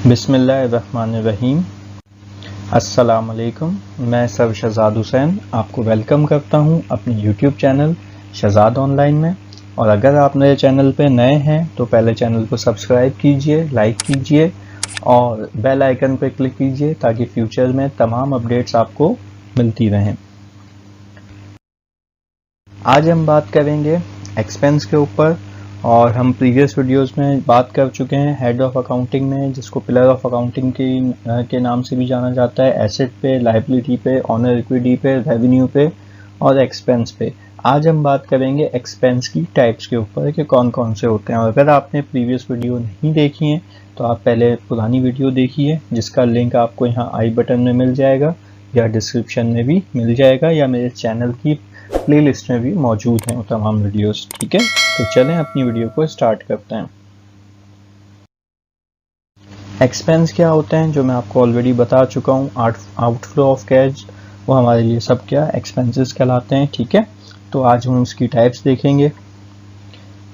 बिस्मिल्लाहिर्रहमानिर्रहीम। अस्सलाम वालेकुम। मैं सर शहजाद हुसैन आपको वेलकम करता हूं अपने YouTube चैनल शहजाद ऑनलाइन में। और अगर आप मेरे चैनल पे नए हैं तो पहले चैनल को सब्सक्राइब कीजिए, लाइक कीजिए और बेल आइकन पर क्लिक कीजिए ताकि फ्यूचर में तमाम अपडेट्स आपको मिलती रहें। आज हम बात करेंगे एक्सपेंस के ऊपर और हम प्रीवियस वीडियोस में बात कर चुके हैं हेड ऑफ अकाउंटिंग में, जिसको पिलर ऑफ अकाउंटिंग के नाम से भी जाना जाता है, एसेट पे, लायबिलिटी पे, ऑनर इक्विटी पे, रेवेन्यू पे और एक्सपेंस पे। आज हम बात करेंगे एक्सपेंस की टाइप्स के ऊपर कि कौन कौन से होते हैं। और अगर आपने प्रीवियस वीडियो नहीं देखी है तो आप पहले पुरानी वीडियो देखिए, जिसका लिंक आपको यहाँ आई बटन में मिल जाएगा या डिस्क्रिप्शन में भी मिल जाएगा या मेरे चैनल की प्लेलिस्ट में भी मौजूद हैं वो तमाम वीडियोस। ठीक है, तो चलें अपनी वीडियो को स्टार्ट करते हैं। एक्सपेंस क्या होते हैं जो मैं आपको ऑलरेडी बता चुका हूँ। आउटफ्लो ऑफ कैश वो हमारे लिए सब क्या एक्सपेंसेस कहलाते हैं। ठीक है, तो आज हम उसकी टाइप्स देखेंगे।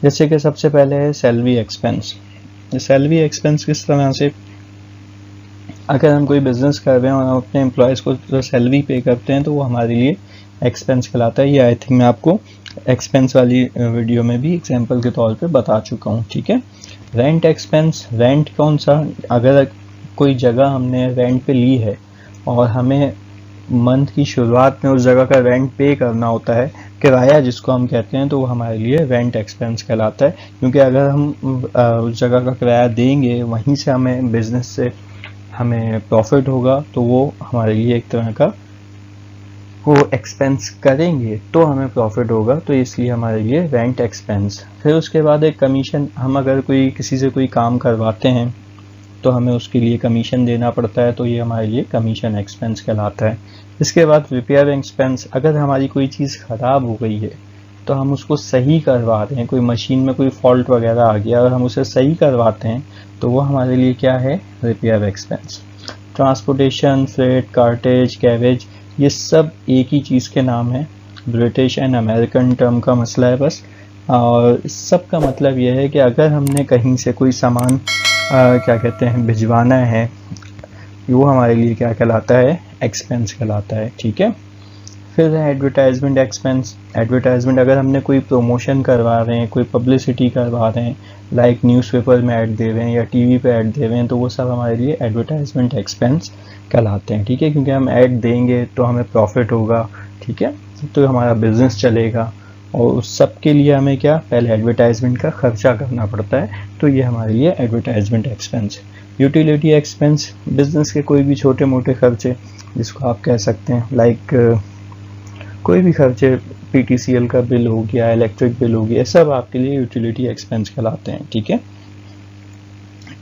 जैसे कि सबसे पहले है सैलरी एक्सपेंस। सैलरी एक्सपेंस किस तरह से, अगर हम कोई बिजनेस कर रहे हैं और हम अपने एम्प्लॉयज़ को सैलरी पे करते हैं तो वो हमारे लिए एक्सपेंस कहलाता है। ये आई थिंक मैं आपको एक्सपेंस वाली वीडियो में भी एग्जांपल के तौर पे बता चुका हूँ। ठीक है, रेंट एक्सपेंस, रेंट कौन सा, अगर कोई जगह हमने रेंट पे ली है और हमें मंथ की शुरुआत में उस जगह का रेंट पे करना होता है, किराया जिसको हम कहते हैं, तो वो हमारे लिए रेंट एक्सपेंस कहलाता है। क्योंकि अगर हम उस जगह का किराया देंगे, वहीं से हमें बिजनेस से हमें प्रॉफिट होगा, तो वो हमारे लिए एक तरह का वो एक्सपेंस करेंगे तो हमें प्रॉफिट होगा, तो इसलिए हमारे लिए रेंट एक्सपेंस। फिर उसके बाद एक कमीशन, हम अगर कोई किसी से कोई काम करवाते हैं तो हमें उसके लिए कमीशन देना पड़ता है, तो ये हमारे लिए कमीशन एक्सपेंस कहलाता है। इसके बाद रिपेयर एक्सपेंस, अगर हमारी कोई चीज़ ख़राब हो गई है तो हम उसको सही करवा रहे हैं, कोई मशीन में कोई फॉल्ट वगैरह आ गया और हम उसे सही करवाते हैं तो वो हमारे लिए क्या है, repair expense. Transportation, freight, cartage, carriage, ये सब एक ही चीज़ के नाम है। ब्रिटिश एंड अमेरिकन टर्म का मसला है बस। और इस सब का मतलब यह है कि अगर हमने कहीं से कोई सामान क्या कहते हैं भिजवाना है, वो हमारे लिए क्या कहलाता है, एक्सपेंस कहलाता है। ठीक है, फिर है एडवर्टाइजमेंट एक्सपेंस। एडवर्टाइजमेंट, अगर हमने कोई प्रमोशन करवा रहे हैं, कोई पब्लिसिटी करवा रहे हैं, लाइक न्यूज़पेपर में ऐड दे रहे हैं या टीवी पे ऐड दे रहे हैं, तो वो सब हमारे लिए एडवर्टाइजमेंट एक्सपेंस कहलाते हैं। ठीक है, क्योंकि हम ऐड देंगे तो हमें प्रॉफिट होगा। ठीक है, तो हमारा बिजनेस चलेगा और उस सब के लिए हमें क्या, पहले एडवर्टाइजमेंट का खर्चा करना पड़ता है, तो ये हमारे लिए एडवर्टाइजमेंट एक्सपेंस है। यूटिलिटी एक्सपेंस, बिजनेस के कोई भी छोटे मोटे खर्चे जिसको आप कह सकते हैं, लाइक कोई भी खर्चे, PTCL का बिल हो गया, इलेक्ट्रिक बिल हो गया, सब आपके लिए यूटिलिटी एक्सपेंस कहलाते हैं। ठीक है,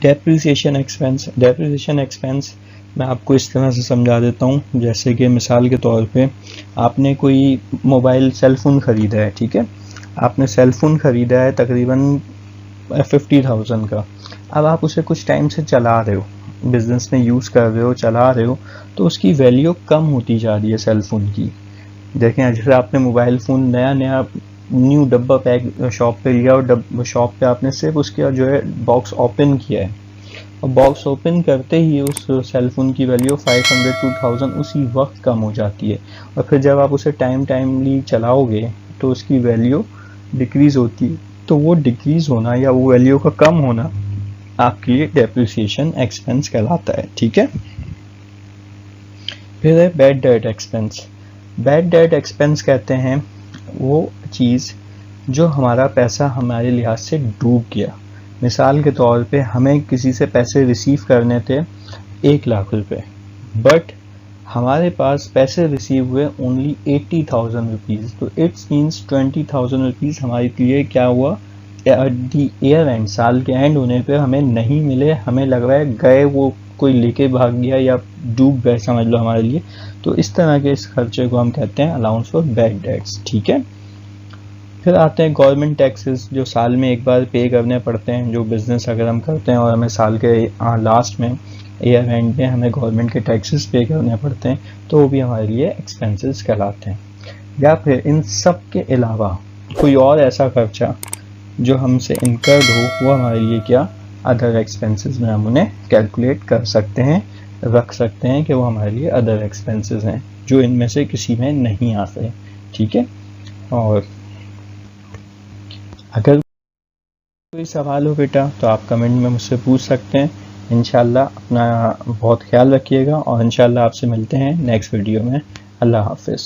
डेप्रिसिएशन एक्सपेंस। डेप्रिसिएशन एक्सपेंस मैं आपको इस तरह से समझा देता हूँ, जैसे कि मिसाल के तौर पे आपने कोई मोबाइल सेलफोन ख़रीदा है। ठीक है, आपने सेलफोन ख़रीदा है तकरीबन 50,000 का। अब आप उसे कुछ टाइम से चला रहे हो, बिजनेस में यूज़ कर रहे हो, चला रहे हो, तो उसकी वैल्यू कम होती जा रही है सेलफोन की। देखें, जैसे आपने मोबाइल फ़ोन नया न्यू डब्बा पैक शॉप पे लिया और शॉप पे आपने सिर्फ उसके जो है बॉक्स ओपन किया है, और बॉक्स ओपन करते ही उस सेलफोन की वैल्यू 500 to 1000 उसी वक्त कम हो जाती है। और फिर जब आप उसे टाइमली चलाओगे तो उसकी वैल्यू डिक्रीज़ होती है। तो वो डिक्रीज़ होना या वो वैल्यू का कम होना आपके लिए डेप्रिसिएशन एक्सपेंस कहलाता है। ठीक है, फिर है bad debt expense. Bad debt expense कहते हैं वो चीज़ जो हमारा पैसा हमारे लिहाज से डूब गया। मिसाल के तौर पे हमें किसी से पैसे रिसीव करने थे 1 लाख रुपए, बट हमारे पास पैसे रिसीव हुए ओनली 80,000 रुपीज़, तो इट्स मीन्स 20,000 रुपीज़ हमारे लिए क्या हुआ, एट दी ईयर एंड, साल के एंड होने पे हमें नहीं मिले, हमें लग रहा है गए, वो कोई लेके भाग गया या डूब गए समझ लो हमारे लिए। तो इस तरह के इस खर्चे को हम कहते हैं अलाउंस फॉर बैड डेट्स। ठीक है, फिर आते हैं गवर्नमेंट टैक्सेस, जो साल में एक बार पे करने पड़ते हैं। जो बिज़नेस अगर हम करते हैं और हमें साल के लास्ट में, ईयर एंड में हमें गवर्नमेंट के टैक्सेस पे करने पड़ते हैं, तो वो भी हमारे लिए एक्सपेंसेस कहलाते हैं। या फिर इन सब के अलावा कोई और ऐसा खर्चा जो हमसे इनकर्ड हो, वो हमारे लिए क्या, अदर एक्सपेंसेस में हम उन्हें कैलकुलेट कर सकते हैं, रख सकते हैं कि वो हमारे लिए अदर एक्सपेंसेस हैं जो इनमें से किसी में नहीं आते। ठीक है, और अगर कोई सवाल हो बेटा तो आप कमेंट में मुझसे पूछ सकते हैं। इंशाल्लाह अपना बहुत ख्याल रखिएगा और इंशाल्लाह आपसे मिलते हैं नेक्स्ट वीडियो में। अल्लाह हाफिज़।